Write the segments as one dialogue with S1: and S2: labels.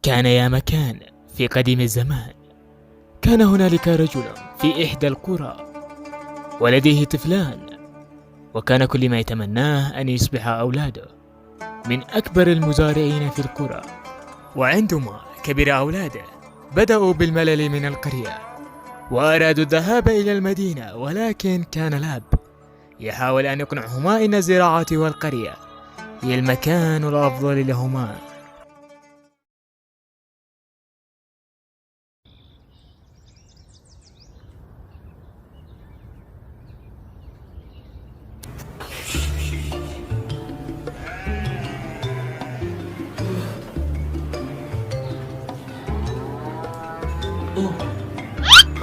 S1: كان يا مكان في قديم الزمان، كان هنالك رجل في إحدى القرى ولديه طفلان، وكان كل ما يتمناه أن يصبح أولاده من أكبر المزارعين في القرى. وعندما كبر أولاده بدأوا بالملل من القرية وأرادوا الذهاب إلى المدينة، ولكن كان الأب يحاول أن يقنعهما أن الزراعة والقرية هي المكان الأفضل لهما.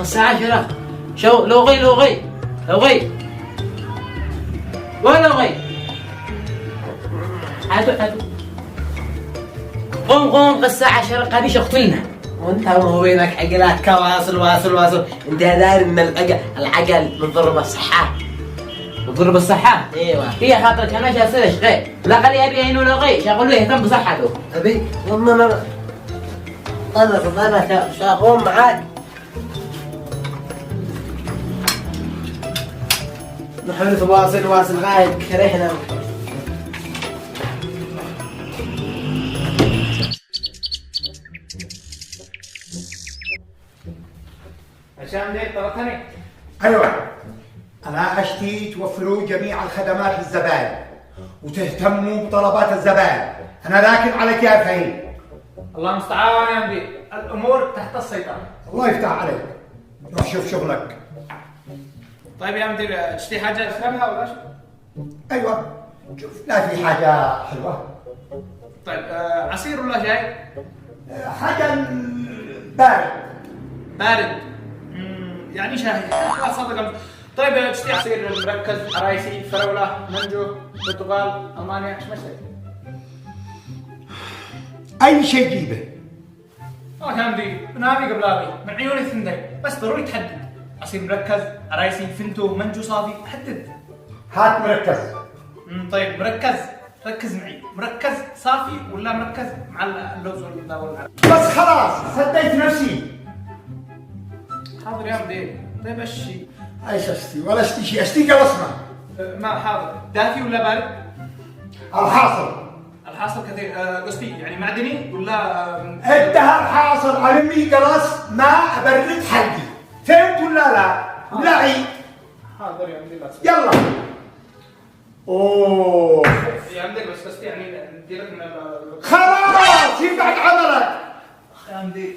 S2: الساعة 10. شو لوغي وين لوغي؟ هاتوا قوم الساعة 10 قابيش اقتلنا.
S3: وانت ما بينك عقلات كواصل. انت داير ان العقل بتضرب الصحة.
S2: بتضرب الصحة؟
S3: ايوه.
S2: هي خاطرك انا شاسر شغي لا قال ابي انه لغي شغل له يهتم بصحته.
S3: ابي والله انا شاغون معاك. نحن واصل غاية كرهنا.
S2: عشان ليه طلبتني؟
S4: ايوه، انا اشتي توفروا جميع الخدمات للزبائن وتهتموا بطلبات الزبائن. انا راكن على كيفي.
S5: الله المستعان يا مدير، الامور تحت السيطره.
S4: الله يفتح عليك، روح شوف شغلك.
S5: طيب يا مدير، تشتي حاجه اشربها ولا شو؟
S4: ايوه، شوف لا في حاجه حلوه.
S5: طيب عصير ولا شاي؟
S4: حاجه بارد.
S5: بارد. يعني شاي. لا صدق. طيب تشتي عصير مركز، عرايسي، فراوله، منجو، برتقال، المانيا، ايش مشتي؟
S4: اي شيء جيبه.
S5: يا مدير، من هذه قبل هذه، من عيوني اثنتين، بس ضروري تحدد. عصير مركز، عرايسي، فنتو، منجو صافي، حدد.
S4: هات مركز.
S5: طيب مركز، ركز معي، مركز صافي ولا مركز مع اللوز والعنب؟
S4: بس خلاص صديت نفسي.
S5: حاضر يا مدير. طيب اشي.
S4: ايش اشتي ولا اشتي شيء، اشتي قلصنا.
S5: ما حاضر. دافي ولا بارد؟
S4: الحاصل.
S5: الحاصل كثير. قصدي يعني معدني ولا
S4: انتهى الحاصل. علمي قلص ما ابرد حلقي. فهمت ولا لا؟ لا عيد.
S5: حاضر يا مدير.
S4: يلا. اوه
S5: يا مدير بس يعني نديرك من
S4: خلاص يبعد عملك.
S5: يا مدير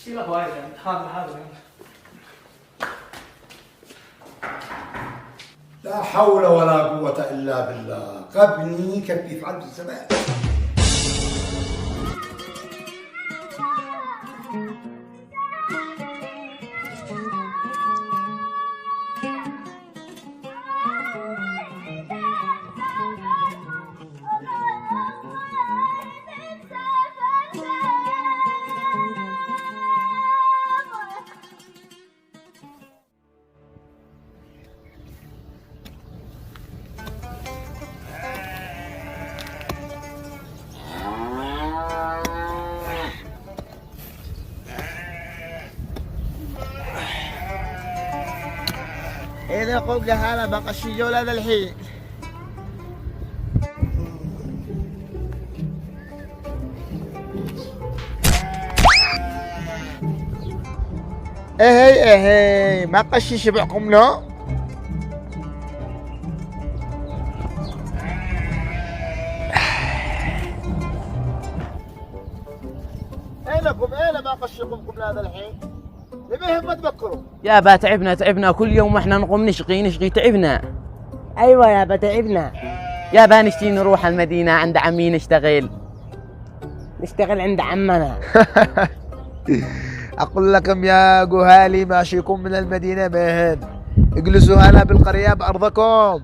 S5: شيله وايد يعني. حاضر
S4: لا حول ولا قوة إلا بالله. قبني كيف عبد الزمان.
S3: إذا قبل هذا بقى الشجول هذا الحين. إيه ما قشي شبعكم له. إيه ما قشيكم قبل هذا الحين. لمهم ما تفكروا.
S2: يا با تعبنا كل يوم واحنا نقوم نشقي تعبنا.
S3: ايوه يا با تعبنا.
S2: يا با نشتي نروح المدينة عند عمي نشتغل
S3: عند عمنا.
S6: أقول لكم يا جهالي ماشيكم من المدينة مهن، اجلسوا هنا بالقرية بأرضكم،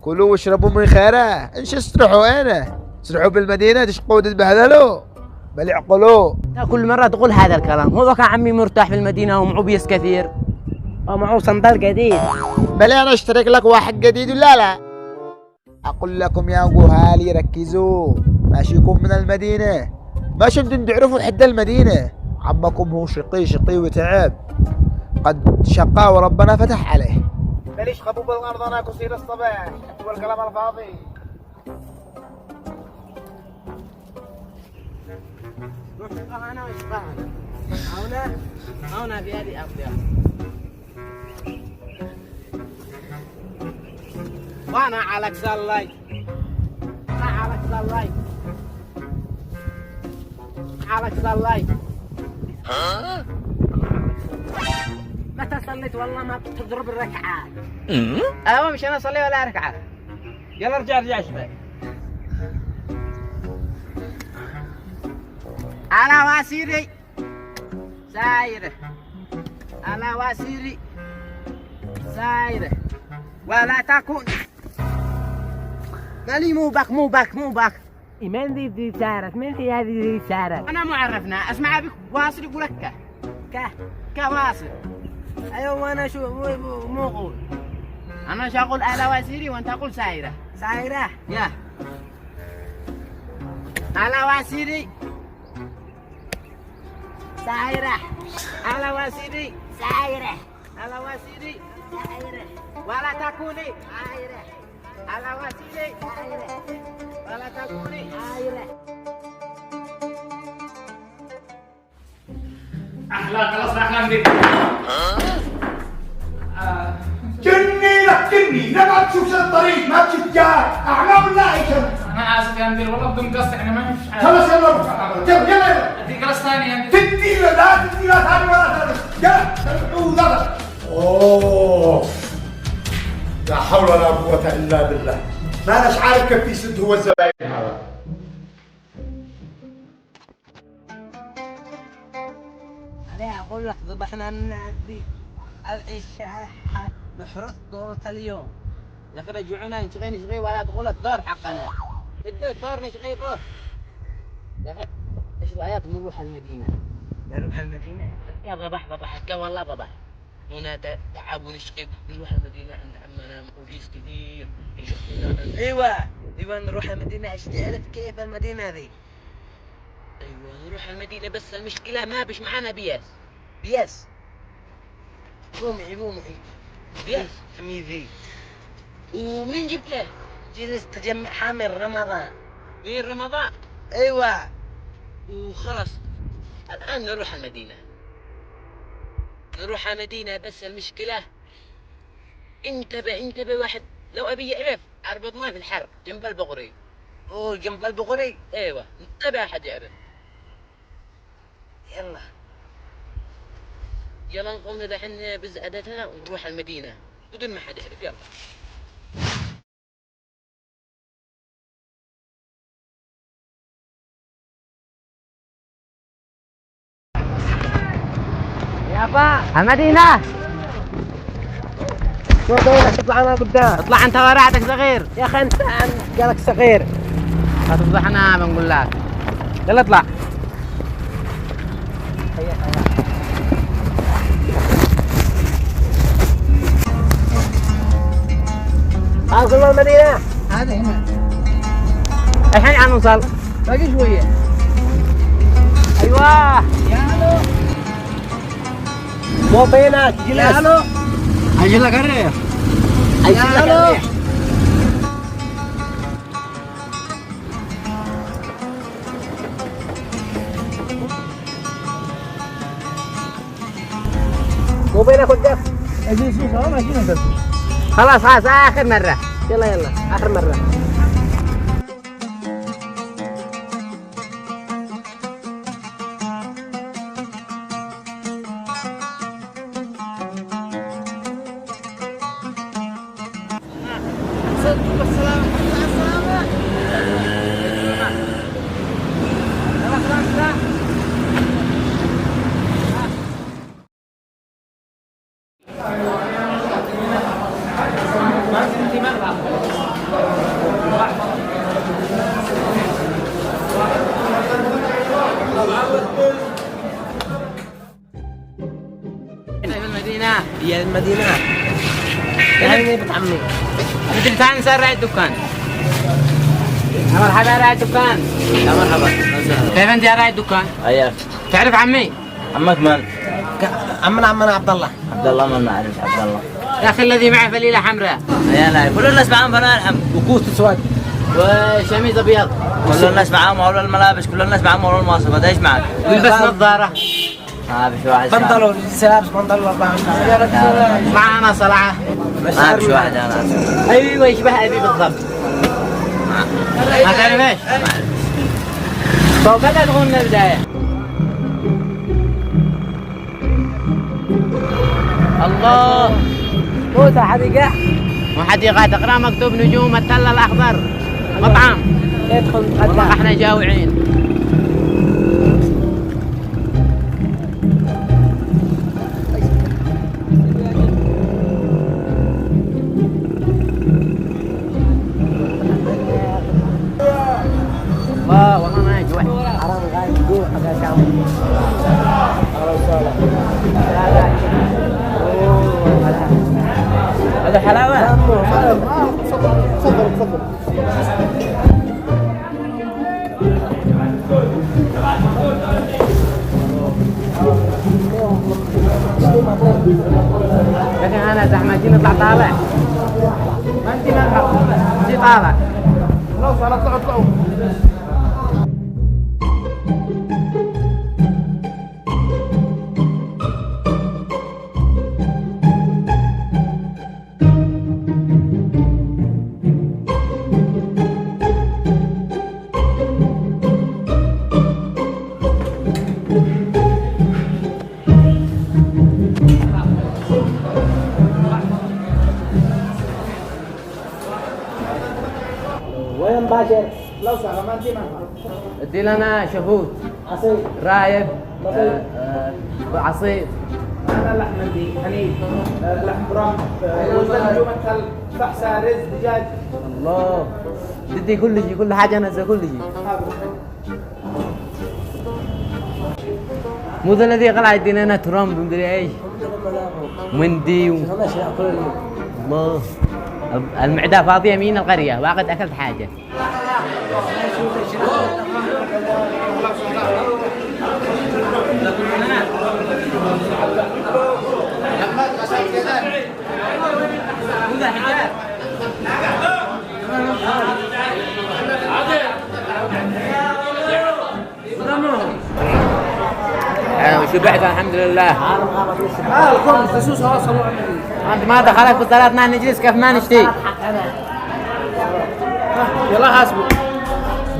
S6: كلوا واشربوا من خيره. انش استرحوا هنا، استرحوا بالمدينة تشقوا تتبهدلوا. بل اعقلوا.
S2: كل مرة تقول هذا الكلام. هو كان عمي مرتاح في المدينة ومعه بيس كثير
S3: ومعه صندل جديد.
S6: بل أنا اشترك لك واحد جديد ولا لا؟ أقول لكم يا جهالي ركزوا، ماشيكم من المدينة ما شفتوا تعرفوا حد المدينة. عمكم هو شقي شقي وتعب، قد شقى وربنا فتح عليه. ماليش خبوب الأرض أنا قصير الصباح والكلام الفاضي.
S2: أنا وإسبان هنا في هذه أرضها وأنا على كسالي على كسالي على كسالي. متى صليت والله ما تضرب الركعات. أيوة مش أنا أصلي ولا ركعة. يلا ارجع شوي. على واسيري سايره على واسيري سايره ولا تكون مالي مو باك من ذي سارت من هذه سارت. أنا معرفنا أسمع بك واصل يقول لك كواصل. أيوة وأنا شو مو أقول أنا شغل على واسيري وأنت تقول سايره يا على واسيري سايرة على واسيري سايرة على واسيري سايرة ولا تكوني سايرة على واسيري سايرة ولا تكوني سايرة.
S5: أحلى خلاص أحلى دي.
S4: جني لك جني، لا ما تشوف الطريق ما تشوف جار أعلام الله يكرمك.
S5: أنا آسف يا مدير والله بدون قصد إحنا ما نمشي.
S4: خلاص يلا يلا
S5: أديك قصد ثاني يا مدير.
S4: تدي لا ثاني ولا ثالث. يلا اوه لا حول ولا قوة إلا بالله. ما أناش عارف كيف يسد هو الزباين هذا.
S2: أنا أقول لك ذبحنا نعدي العشاء نحرق دورة اليوم. لكن رجعونا نشغي ولا تقول الدار حقنا. الدار نشغي روح. لكن إيش رأيك نروح المدينة؟ نروح المدينة؟ يا ضبح والله ضبح. هنا تعب ونشقي نروح المدينة عند عمنا مؤجيز كثير يشقينا. ايوه نروح المدينة. ايش تعرف كيف المدينة ذي؟ ايوه نروح المدينة بس المشكلة ما بش معانا بياس قومي بياس حميدي. ومين جبت له؟ جلس تجمعها من رمضان. ايوه وخلاص الآن نروح المدينة بس المشكلة انتبه واحد لو أبي يعرف عربضنا في الحرب جنب البغري. اوه جنب البغري. ايوه انتبه أحد يعرف. يلا نقوم دحين بزعدتنا ونروح المدينة بدون ما حد يعرف. يلا يابا المدينة.
S6: شو دورك تطلع أنا قدام؟
S2: اطلع انت ورعتك صغير
S6: يا أخي أنت قالك صغير.
S2: هتفضحنا بنقول لك. يلا اطلع.
S6: وصلنا المدينة.
S2: هذا هنا الحين عم نوصل باقي شوية. ايوه يالو
S6: مو بينك جلس.
S2: يالو اجل لك الريح.
S6: يالو مو بينك والدف.
S2: خلاص اخر مرة. يلا اخر مرة.
S6: هي المدينة. يعني بنت عمي.
S2: بدل تعال نسرع الدكان. يا مرحبا يا راعي الدكان.
S3: يا مرحبا.
S2: كيف انت يا راعي الدكان؟
S3: ايوه.
S2: تعرف عمي؟
S3: عمك من؟
S2: عمنا عبد الله.
S3: عبد الله ما نعرف عبد الله.
S2: يا اخي الذي معه فليله حمراء.
S3: يا لا كل الناس معاهم فنان الحمد
S2: وكوت اسود. وشميز ابيض.
S3: كل الناس معاهم مولى الملابس كل الناس معاهم مولى المواصفات ايش معك؟
S2: ويلبس نظاره.
S3: بشو واحد
S2: بنطلون لابس بنطلون 24 معانا صلعه.
S3: ما بشو واحد انا.
S2: ايوه يشبه ابي بالضبط. ما تعرف ايش؟ طب بدأ تغنى البداية. الله موتة حديقة. وحديقة تقرأ مكتوب نجوم التل الأخضر مطعم. ادخل والله احنا جاوعين. والله ما يجوع. حرام غايب جوع حاجة كامل. هذا حلاوة. تفضل. لكن أنا زحمتي نطلع طالع. ما أنت ملحق. أنت طالع. لو صارت طلعوا.
S3: وين باشر؟
S5: لو سهل ما انت ما
S2: ادي لنا شفوت
S3: عصير
S2: رايب عصير.
S5: انا لحم عندي حنيف لحم برام وزن نجوم التل فحسه رز دجاج.
S2: الله بدي كل حاجه نزل كل شيء. مو ذا الذي قلع يدينا لنا ترامب ومدري ايش مندي الله المعده فاضيه من القريه واخذ اكلت حاجه. شبعت الحمد لله.
S5: الخبز دسوس وصلوا
S2: انت ما دخلك في صلاتنا نجلس كيف ما نشتي.
S5: يلا حاسبوا.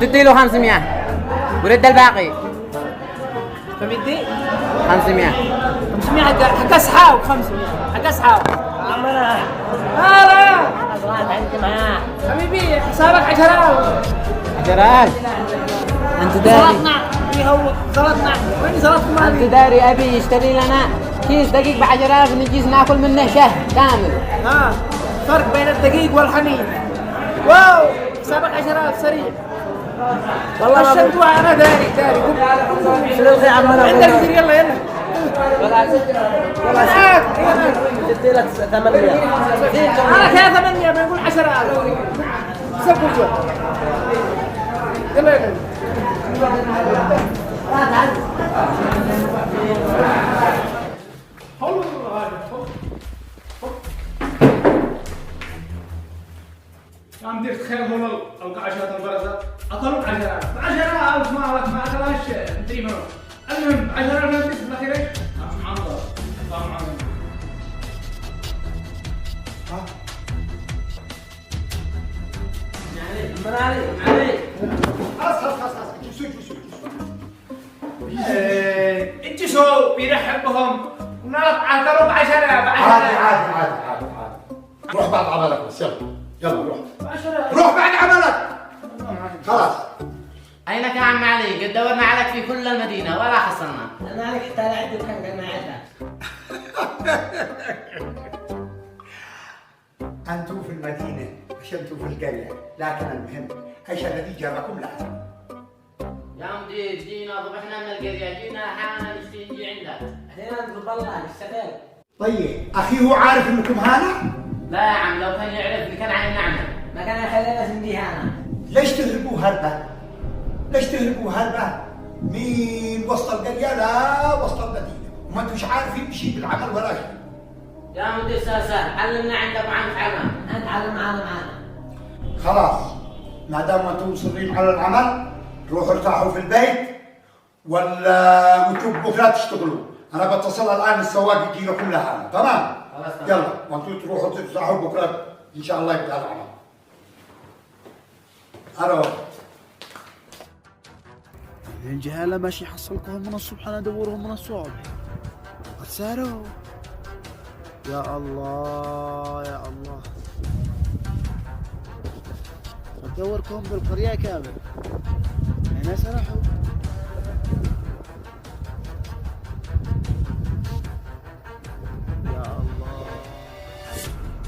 S2: تدي له 500 ورد الباقي.
S5: كم يدي؟
S2: 500
S5: حق اصحاب 500 حق اصحاب.
S2: عمنا
S5: لا
S2: انت معاه
S5: حبيبي حسابك 10,000
S2: انت داري
S5: زلطنا زلطنا وين زلطنا
S2: انت داري ابي يشتري لنا كيس دقيق ب10,000 نجلس ناكل منه شهر كامل.
S5: ها فرق بين الدقيق والحنين. واو حسابك 10,000 سريع والله. الشنطوع انا داري
S2: فلوس يا عمنا
S5: عندك كثير. يلا معاك
S3: جدي لك 800
S5: انا كذا 8 بنقول 10,000 سبوا جوا. يلا
S7: عم تخيل هون القعشات البرزة أكلوا 10,000 ما أكلهاش تدري منو. المهم 10,000 نفس الأخير إيش؟ معمر
S2: علي
S4: خلاص
S7: انت شو بيرحب بهم ونلقى عكروا ب10
S4: عادي روح بعد عملك بس يلا روح بعد عملك خلاص.
S2: اينك يا عم علي؟ قد دورنا عليك في كل المدينه ولا حصلنا.
S3: انا عليك حتى لا عندي كان قال معنا.
S4: انتم في المدينه مش انتم في القريه، لكن المهم ايش الذي جابكم لها؟
S2: يا مدير جينا ضبحنا من القريه جينا حانا نجي عندك.
S3: احنا نطلب الله نشتغل.
S4: طيب اخي هو عارف انكم هنا؟
S2: لا يا عم لو كان يعرف كان عين نعمه.
S3: ما كان يخلينا نمديها انا.
S4: ليش تهربوا هربة؟ ليش تهربوا هربة؟ مين وسط القرية؟ لا وسط المدينة، وما انتوش عارفين شيء بالعمل ولا شيء.
S2: يا مدير ساسان علمنا عندك وعن عمل، انت علم معنا.
S4: خلاص ما دام انتم مصرين على العمل روحوا ارتاحوا في البيت ولا وانتم بكره تشتغلوا. انا بتصل الان السواق يجي لكم لحاله، تمام؟ يلا وانتم تروحوا ترتاحوا بكره ان شاء الله يبدا العمل. الو
S6: الجهالة ماشي يحصلكم من الصبح، انا ادورهم من الصبح. قد ساروا. يا الله يا الله، ادوركم بالقرية كامل. هنا سرحوا. يا الله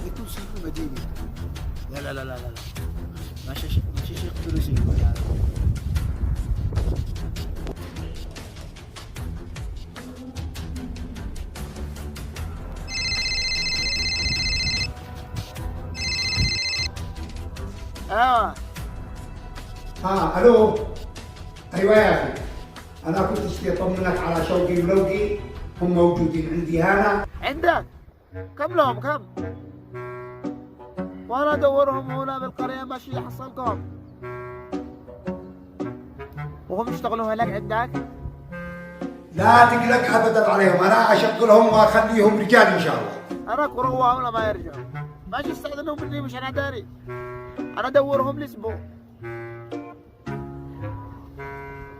S6: يكون صاحب المدينة. لا لا لا لا لا ماشي شيء فلوسي.
S4: الو ايوه يا اخي، انا كنت اشتي اطمنك على شوقي ولوقي، هم موجودين عندي هنا.
S6: عندك؟ كم لهم كم؟ وانا ادورهم هنا بالقرية ماشي يحصلكم. وهم يشتغلوا هناك عندك؟
S4: لا تقلق ابدا عليهم، انا اشغلهم واخليهم رجال ان شاء الله.
S6: انا كروهم ولا ما يرجعوا. ماشي يستأذنوا مني، مش انا داري. انا ادورهم لاسبوع.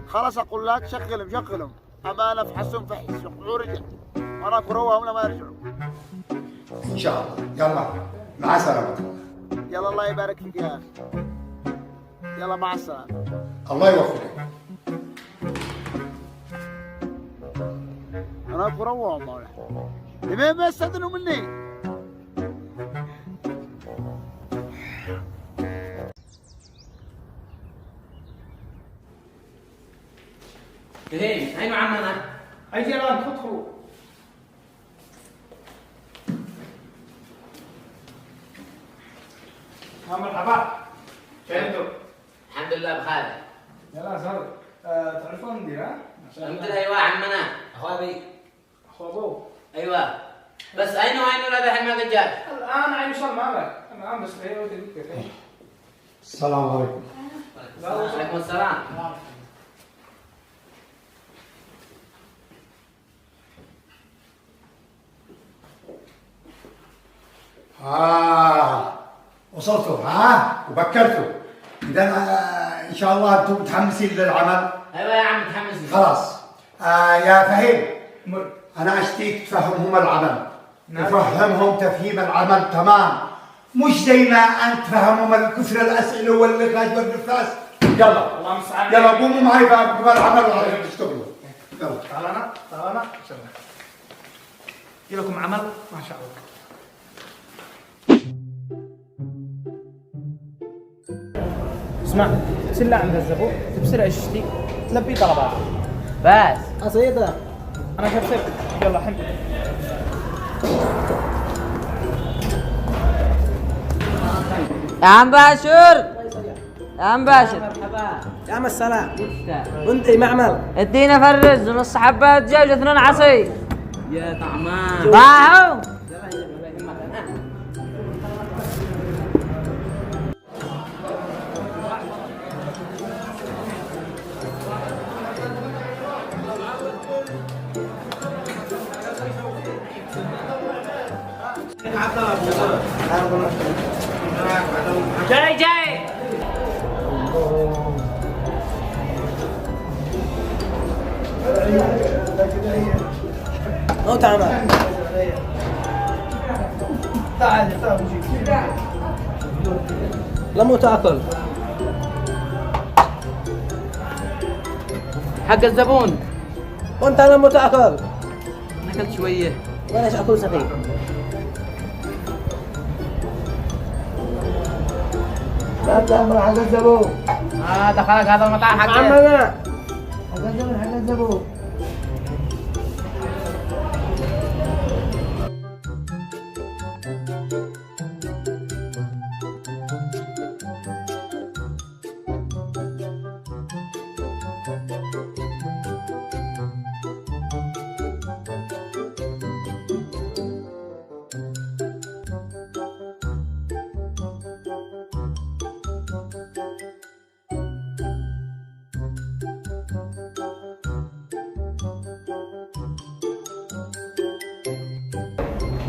S6: خلاص اقول لك شغلهم امانه فحسهم فحس يقولوا رجع. وانا كروهم ولا ما يرجعوا.
S4: ان شاء الله. يلا مع السلامه.
S6: يلا الله يبارك فيك يا اخي. يلا مع السلامه.
S4: الله يوفقك.
S6: انا كروهم ولا لمين ما يستأذنوا مني.
S2: فهيم أين عمنا؟
S5: أي جيران ادخلوا. مرحبا. كيف
S2: الحمد لله بخير.
S5: يلا زهر. تعرفون المدير ها؟
S2: المدير أيوة عمنا أخو أبي.
S5: أخو أبوه.
S2: أيوة بس أين هذا الحين ما قد جاء؟
S5: الآن عم يوصل معك. أنا الآن بس هي ودي.
S4: السلام عليكم.
S2: وعليكم السلام.
S4: وصلتوا وبكرتوا. اذا ان شاء الله انتم متحمسين للعمل.
S2: أيوة يا عم متحمسين.
S4: خلاص يا فهيم انا اشتيك تفهمهم العمل. تفهمهم تفهيم العمل تمام، مش زي ما انت تفهمهم الكثر الاسئله واللغات والنفاس. يلا
S5: الله المستعان.
S4: يلا قوموا معي بقى العمل وعليكم تشتغلوا. يلا
S5: تعالنا يجي لكم عمل ما شاء الله. اسمع سلة عند الزبون تبصر ايش تشتي تلبي طلباتك
S2: بس
S5: قصيدة. انا شفت يلا حمد.
S8: يا عم باشر، يا عم باشر.
S2: مرحبا.
S9: يا عم السلام. وانت معمل؟
S8: ادينا فرز ونص حبة دجاج واثنين عصي.
S2: يا طعمان.
S8: راحوا. جاي
S9: هو تعال. لم تاكل
S2: حق الزبون.
S9: وانت لم تاكل.
S2: أكلت شوية.
S9: وليش اكل سقيم؟ لا تأمر حق الزبون.
S2: دخلك هذا المطعم حقك.
S9: عمنا حق الزبون حق الزبون.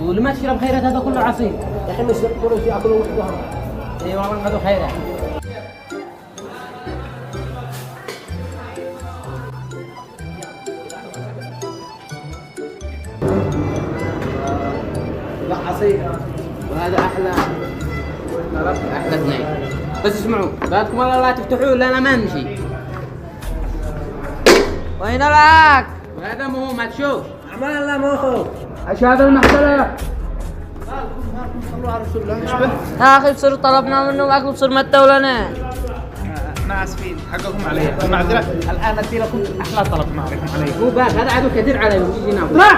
S2: ولما تشرب خيرات هذا كله عصير.
S9: يا اخي مش يقولوا ياكلوا وحدهم.
S2: اي والله انقذوا خيرات.
S9: لا عصير.
S2: وهذا احلى اثنين. بس اسمعوا بالكم والله لا تفتحوه لا ما نمشي.
S8: وين العاك؟
S2: وهذا مو ما تشوف.
S9: اعمال الله ما هو.
S2: ايش هذا المحصله؟
S9: صلوا على رسول الله. اشبه.
S8: يا اخي بصير طلبنا منهم اكل بصير متوا لنا.
S5: احنا اسفين حقكم علي المعذره. الان ادي لكم احلى طلب ما عليكم علي.
S2: مو باك هذا عدو كثير عليهم يجي ناكل.
S5: لا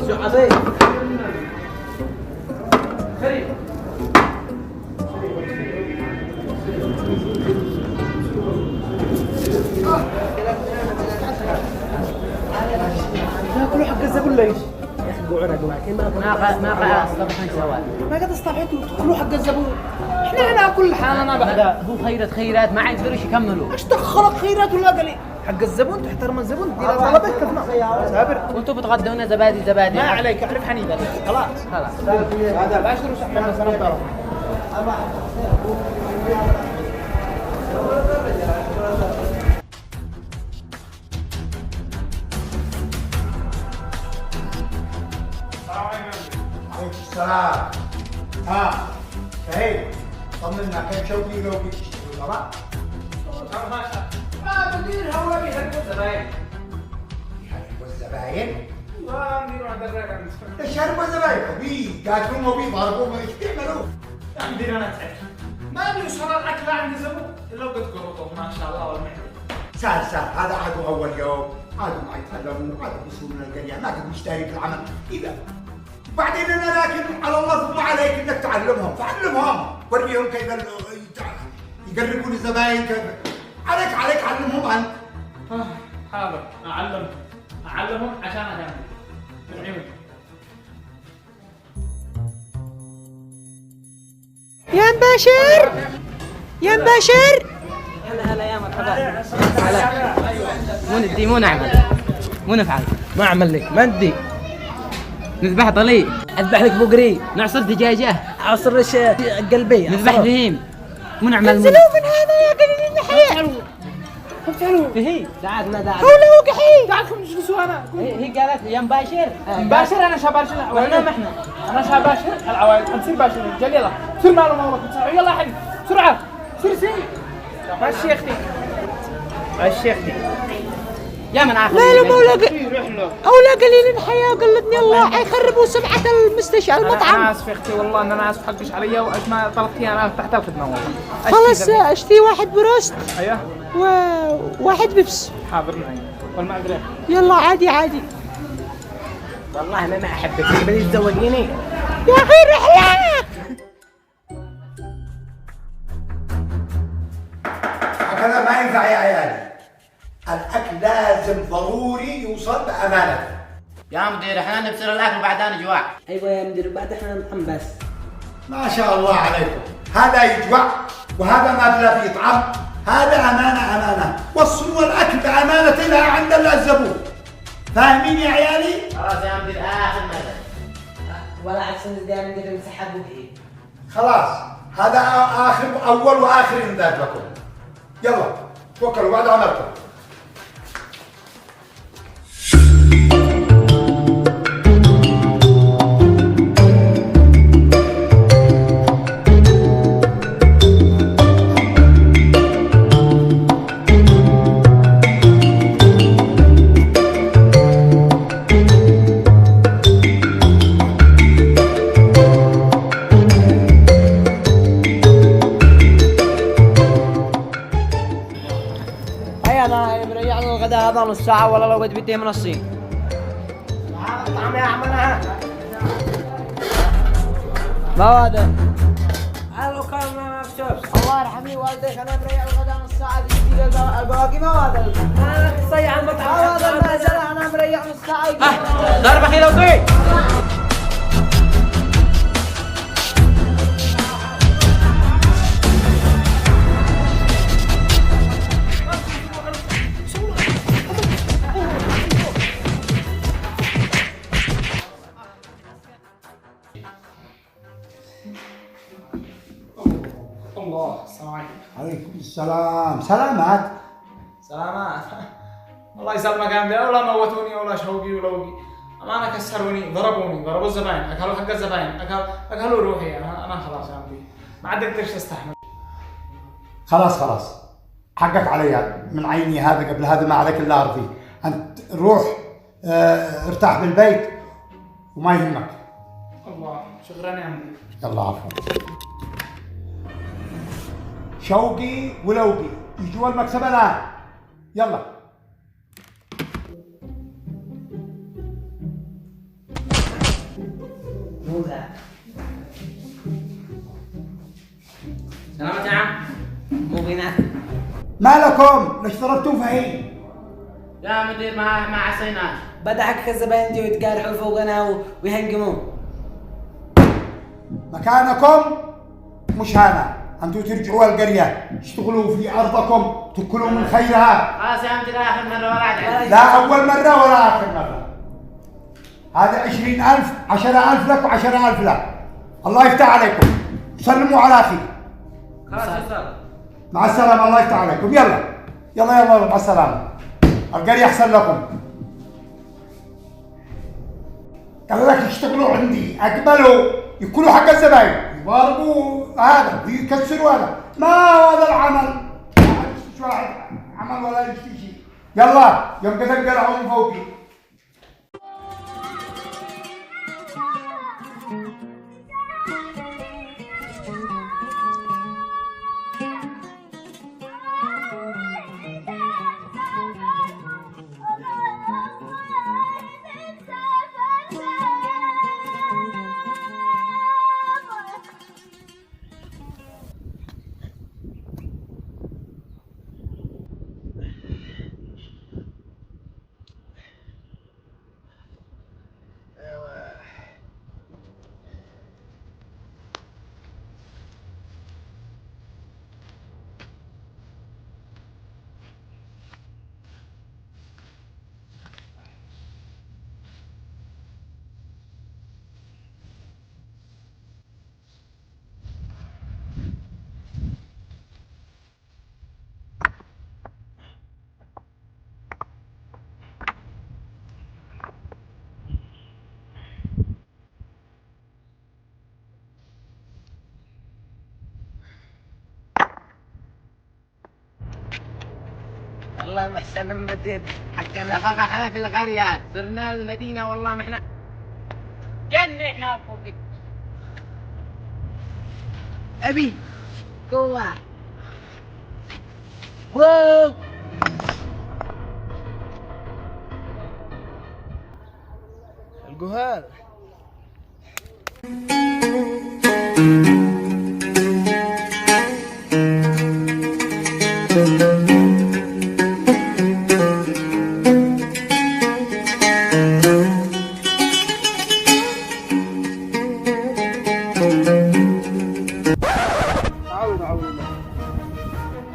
S9: شو عصير؟
S5: خريب
S9: ياكلوا حق الزبون ليش؟
S2: ما قاعد اصطبحنا سوا.
S9: ما قد استطعتوا تاكلوا حق الزبون. احنا ناكل حالنا بعد.
S2: هذا هو خيرات ما يقدروش يكملوا.
S9: ايش دخلك خيرات ولا قليل؟ حق الزبون تحترم الزبون دي طلبك كفنا. سابر
S2: وانتم بتغدونا زبادي.
S9: ما عليك اعرف حنيبه خلاص. هذا العشر وسحبنا سنه طرف.
S4: عليكم السلام. ها شهيد طمنا كم شوقي لو بيك تشتغل طبعا؟
S5: ما بدير هو بيحبوا الزباين.
S4: يحبوا الزباين؟
S5: ما نديروا عند الراجل.
S4: ايش يحبوا الزباين؟ بي قاتلوا بي ضربوا ايش بيعملوا؟
S5: عندنا انا تعرف ما بيوصل الاكل عند زبون الا وقد قرطوا ما شاء الله والمحمد.
S4: سهل هذا عدو اول يوم عادوا ما يتعلموا عادوا بيصيروا من القريه ما قد مشتري في العمل اذا بعدين انا لكن على الله ثم عليك انك تعلمهم فعلمهم وريهم كيف يقربون الزباين كيف عليك علمهم انت.
S5: حاضر اعلمهم عشان اكمل من عيوني.
S8: يا مباشر يا مباشر.
S2: هلا يا مرحبا. مو نعمل مو نفعل.
S9: ما اعمل لك ما ندي.
S2: نذبح ضليع.
S9: اذبح لك بقري.
S2: نعصر دجاجه.
S9: عصر قلبي.
S2: نذبح بهيم. مو نعمل
S8: انزلوا من هذا يا قليل النحية.
S2: هي ساعدنا داعي.
S8: حوله وقحي.
S5: تعالكم نجلسوا انا.
S2: هي قالت يا مباشر.
S5: مباشر انا شاباشر.
S2: وين احنا؟
S5: انا شاباشر العوائل نصير باشر الرجال يلا سير مالهم امرك يلا يا حبيبي بسرعه سير ماشي يا اختي ماشي يا اختي
S2: يا من عارف.
S8: لا مولا
S5: روح له.
S8: أولى قليل الحياة قلتني الله حيخربوا سمعة المستشفى المطعم.
S5: انا اسف يا اختي والله ان انا اسف حقش علي وايش ما طلبتي انا تحت الخدمه والله.
S8: خلاص اشتي واحد بروست
S5: ايوه
S8: وواحد بيبس.
S5: حاضر معي والمعذره.
S8: يلا عادي.
S9: والله انا ما احبك تبي تزوجيني.
S8: يا أخي رحلة.
S4: هكذا ما ينفع يا عيالي. الاكل لازم ضروري يوصل بامانه.
S2: يا مدير احنا نبصر الاكل بعدين جواع.
S9: ايوه يا مدير بعد احنا نطعم بس.
S4: ما شاء الله عليكم هذا يجوع وهذا ما بلا يطعم. هذا امانه وصلوا الاكل بامانه الى عند الزبون. فاهمين يا عيالي؟
S2: خلاص يا مدير اخر مره.
S9: ولا عشان دائما نقدر نسحب بقي.
S4: خلاص هذا اول واخر امداد لكم. يلا توكلوا بعد عملكم.
S8: هذا نص ساعة ولا لو قد بدي من الصين.
S9: طعم يا عمنا.
S8: ما هذا؟
S9: لو كان ما مفتوح.
S8: الله يرحمني والديك انا بريع الغداء نص ساعة بدي البواقي. ما هذا؟
S9: انا تصيع المطعم.
S8: هذا المنزل انا مريع نص ساعة.
S2: ضربة خيلة وطيب.
S4: السلام. سلامات.
S5: سلامات. الله يسلمك يا عمدي، ولا موتوني ولا شوقي ولوقي، أمانة كسروني، ضربوا الزباين، أكلوا حق الزباين، أكلوا روحي. أنا خلاص يا عمدي ما عاد أقدرش أستحمل.
S4: خلاص حقك علي من عيني، هذا قبل هذا ما عليك الا ارضي. انت روح ارتاح بالبيت وما يهمك.
S5: الله شكرا يا عمدي.
S4: يلا عفوا. شوقي ولوقي يجوا المكتب الان. يلا.
S2: سلامة يا عم. مو بينا.
S4: ما لكم؟ ليش ضربتوا فهي؟
S2: يا مدير ما عصيناش.
S9: بدا حق الزباين دي يتقارحوا فوقنا ويهنقمون.
S4: مكانكم مش هنا، انتوا ترجعوا القرية تشتغلوا في ارضكم تاكلوا من خيرها.
S2: خلاص يا عمدي لا آخر مرة ولا عاد.
S4: لا اول مرة ولا اخر مرة. هذا 20,000 10,000 لك و10,000 لك. الله يفتح عليكم. سلموا على اخي.
S2: خلاص يا
S4: مع السلامة. الله يفتح عليكم. يلا مع السلامة. القرية احسن لكم. قال لك يشتغلوا عندي، اقبلوا ياكلوا حق الزباين، يضاربوا هذا ويكسروا هذا. ما هذا العمل. ما عاد واحد عمل ولا يشتي شيء. يلا يوم كذا انقلعوا من فوقي.
S2: والله محسن المدير حقنا احنا في القرية صرنا المدينة. والله ما احنا جنحنا فوق. ابي قوة. واو
S6: الجهال.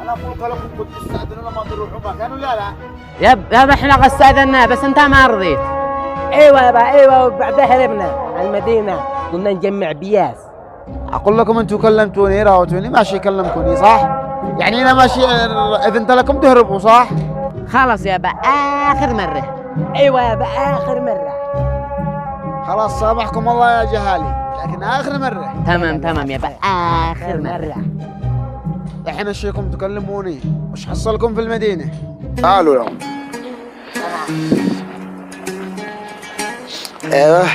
S6: انا اقول لكم كنت تستأذنون ما تروحوا مكان ولا لا؟
S2: يابا احنا قصدنا بس انت ما رضيت.
S9: ايوه يابا ايوه. وبعدها هربنا على المدينة قلنا نجمع بياس.
S6: اقول لكم انتم كلمتوني راوتوني ماشي كلمكوني صح؟ يعني انا ماشي اذنت لكم تهربوا صح؟
S2: خلاص يابا اخر مرة.
S9: ايوه يابا اخر مرة.
S6: خلاص سامحكم الله يا جهالي، لكن اخر مرة.
S2: تمام يابا اخر مرة.
S6: الحين اشيكم تكلموني وش حصلكم في المدينة؟ تعالوا لهم. ايوه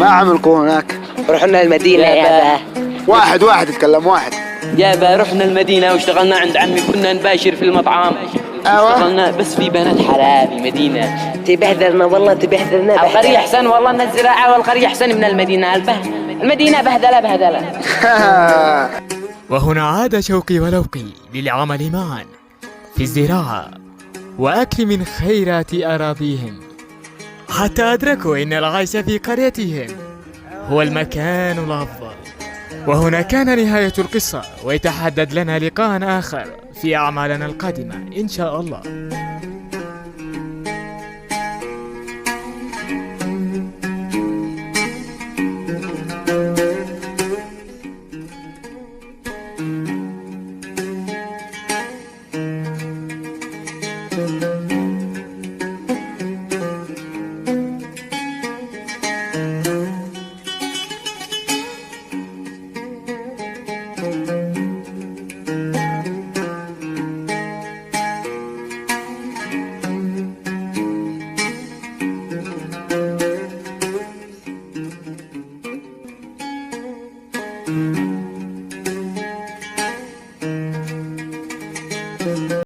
S6: ما عملكم هناك؟
S9: رحنا المدينة يابا.
S6: واحد يتكلم واحد.
S10: يابا رحنا المدينة واشتغلنا عند عمي، كنا نباشر في المطعم.
S6: ايوه
S10: اشتغلنا بس في بنات حلال المدينة.
S9: تبهذلنا والله تبهذلنا.
S10: القرية احسن والله من الزراعة، والقرية احسن من المدينة. المدينة بهدلة.
S1: وهنا عاد شوقي ولوقي للعمل معا في الزراعة وأكل من خيرات أراضيهم، حتى أدركوا أن العيش في قريتهم هو المكان الأفضل. وهنا كان نهاية القصة، ويتحدد لنا لقاء آخر في أعمالنا القادمة إن شاء الله.
S6: البيت.